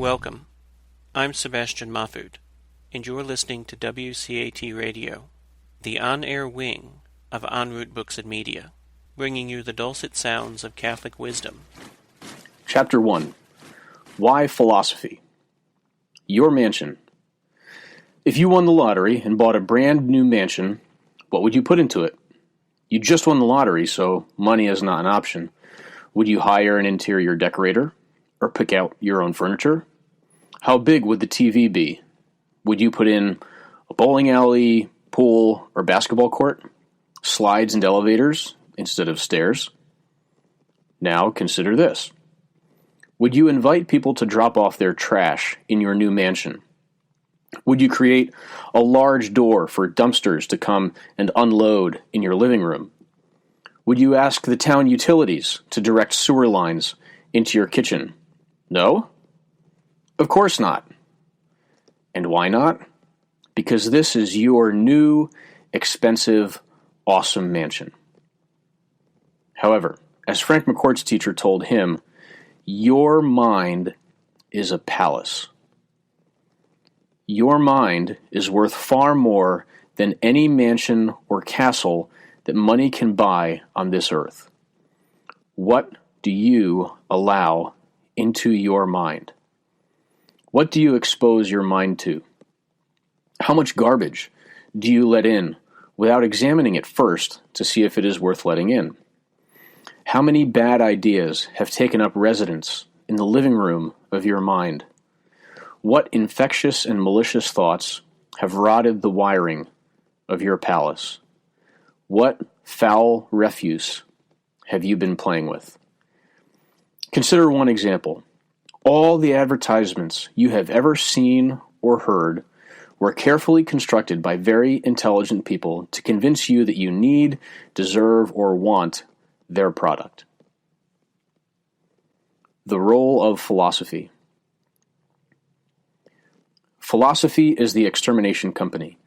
Welcome. I'm Sebastian Mahfoud, and you're listening to WCAT Radio, the on-air wing of En route Books and Media, bringing you the dulcet sounds of Catholic wisdom. Chapter 1. Why Philosophy? Your mansion. If you won the lottery and bought a brand new mansion, what would you put into it? You just won the lottery, so money is not an option. Would you hire an interior decorator? Or pick out your own furniture? How big would the TV be? Would you put in a bowling alley, pool, or basketball court? Slides and elevators instead of stairs? Now consider this. Would you invite people to drop off their trash in your new mansion? Would you create a large door for dumpsters to come and unload in your living room? Would you ask the town utilities to direct sewer lines into your kitchen? No? Of course not. And why not? Because this is your new, expensive, awesome mansion. However, as Frank McCourt's teacher told him, your mind is a palace. Your mind is worth far more than any mansion or castle that money can buy on this earth. What do you allow into your mind? What do you expose your mind to? How much garbage do you let in without examining it first to see if it is worth letting in? How many bad ideas have taken up residence in the living room of your mind? What infectious and malicious thoughts have rotted the wiring of your palace? What foul refuse have you been playing with? Consider one example. All the advertisements you have ever seen or heard were carefully constructed by very intelligent people to convince you that you need, deserve, or want their product. The role of philosophy. Philosophy is the extermination company.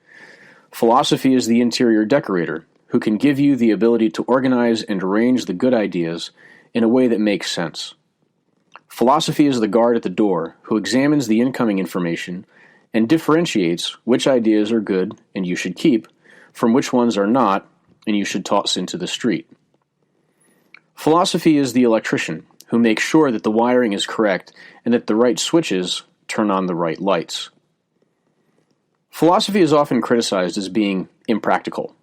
Philosophy is the interior decorator who can give you the ability to organize and arrange the good ideas in a way that makes sense. Philosophy is the guard at the door who examines the incoming information and differentiates which ideas are good and you should keep from which ones are not and you should toss into the street. Philosophy is the electrician who makes sure that the wiring is correct and that the right switches turn on the right lights. Philosophy is often criticized as being impractical.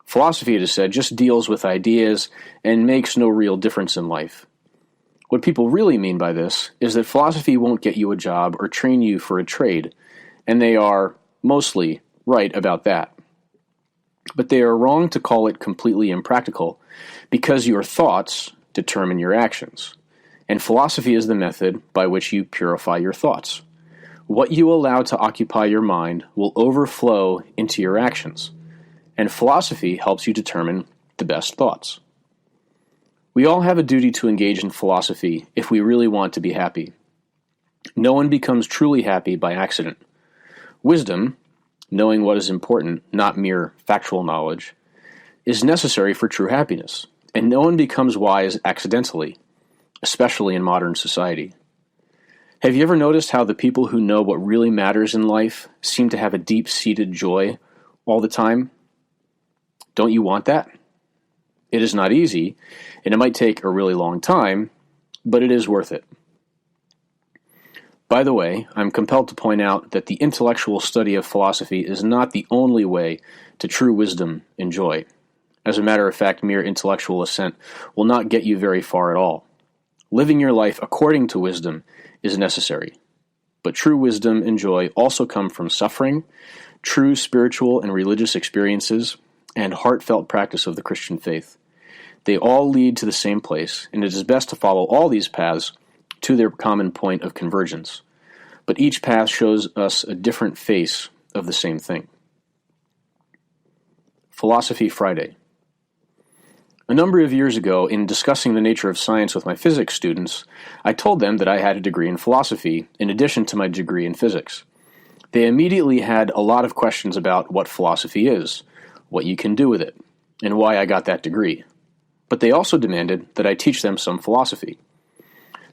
Philosophy, it is said, just deals with ideas and makes no real difference in life. What people really mean by this is that philosophy won't get you a job or train you for a trade, and they are mostly right about that. But they are wrong to call it completely impractical because your thoughts determine your actions, and philosophy is the method by which you purify your thoughts. What you allow to occupy your mind will overflow into your actions, and philosophy helps you determine the best thoughts. We all have a duty to engage in philosophy if we really want to be happy. No one becomes truly happy by accident. Wisdom, knowing what is important, not mere factual knowledge, is necessary for true happiness, and no one becomes wise accidentally, especially in modern society. Have you ever noticed how the people who know what really matters in life seem to have a deep-seated joy all the time? Don't you want that? It is not easy, and it might take a really long time, but it is worth it. By the way, I'm compelled to point out that the intellectual study of philosophy is not the only way to true wisdom and joy. As a matter of fact, mere intellectual assent will not get you very far at all. Living your life according to wisdom is necessary, but true wisdom and joy also come from suffering, true spiritual and religious experiences, and heartfelt practice of the Christian faith. They all lead to the same place, and it is best to follow all these paths to their common point of convergence. But each path shows us a different face of the same thing. Philosophy Friday. A number of years ago, in discussing the nature of science with my physics students, I told them that I had a degree in philosophy in addition to my degree in physics. They immediately had a lot of questions about what philosophy is, what you can do with it, and why I got that degree. But they also demanded that I teach them some philosophy.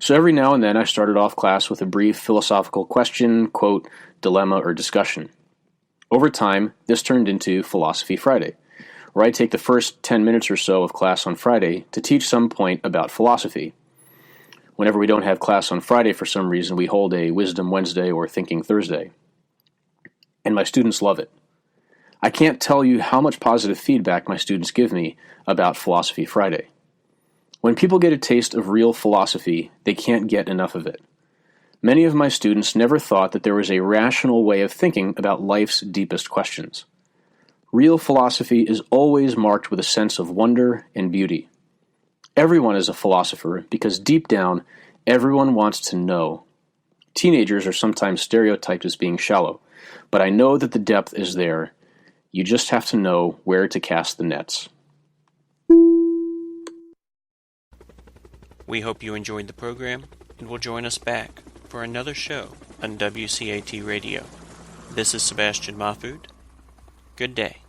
So every now and then I started off class with a brief philosophical question, quote, dilemma, or discussion. Over time, this turned into Philosophy Friday, where I take the first 10 minutes or so of class on Friday to teach some point about philosophy. Whenever we don't have class on Friday for some reason, we hold a Wisdom Wednesday or Thinking Thursday. And my students love it. I can't tell you how much positive feedback my students give me about Philosophy Friday. When people get a taste of real philosophy, they can't get enough of it. Many of my students never thought that there was a rational way of thinking about life's deepest questions. Real philosophy is always marked with a sense of wonder and beauty. Everyone is a philosopher because deep down, everyone wants to know. Teenagers are sometimes stereotyped as being shallow, but I know that the depth is there. You just have to know where to cast the nets. We hope you enjoyed the program and will join us back for another show on WCAT Radio. This is Sebastian Mahfood. Good day.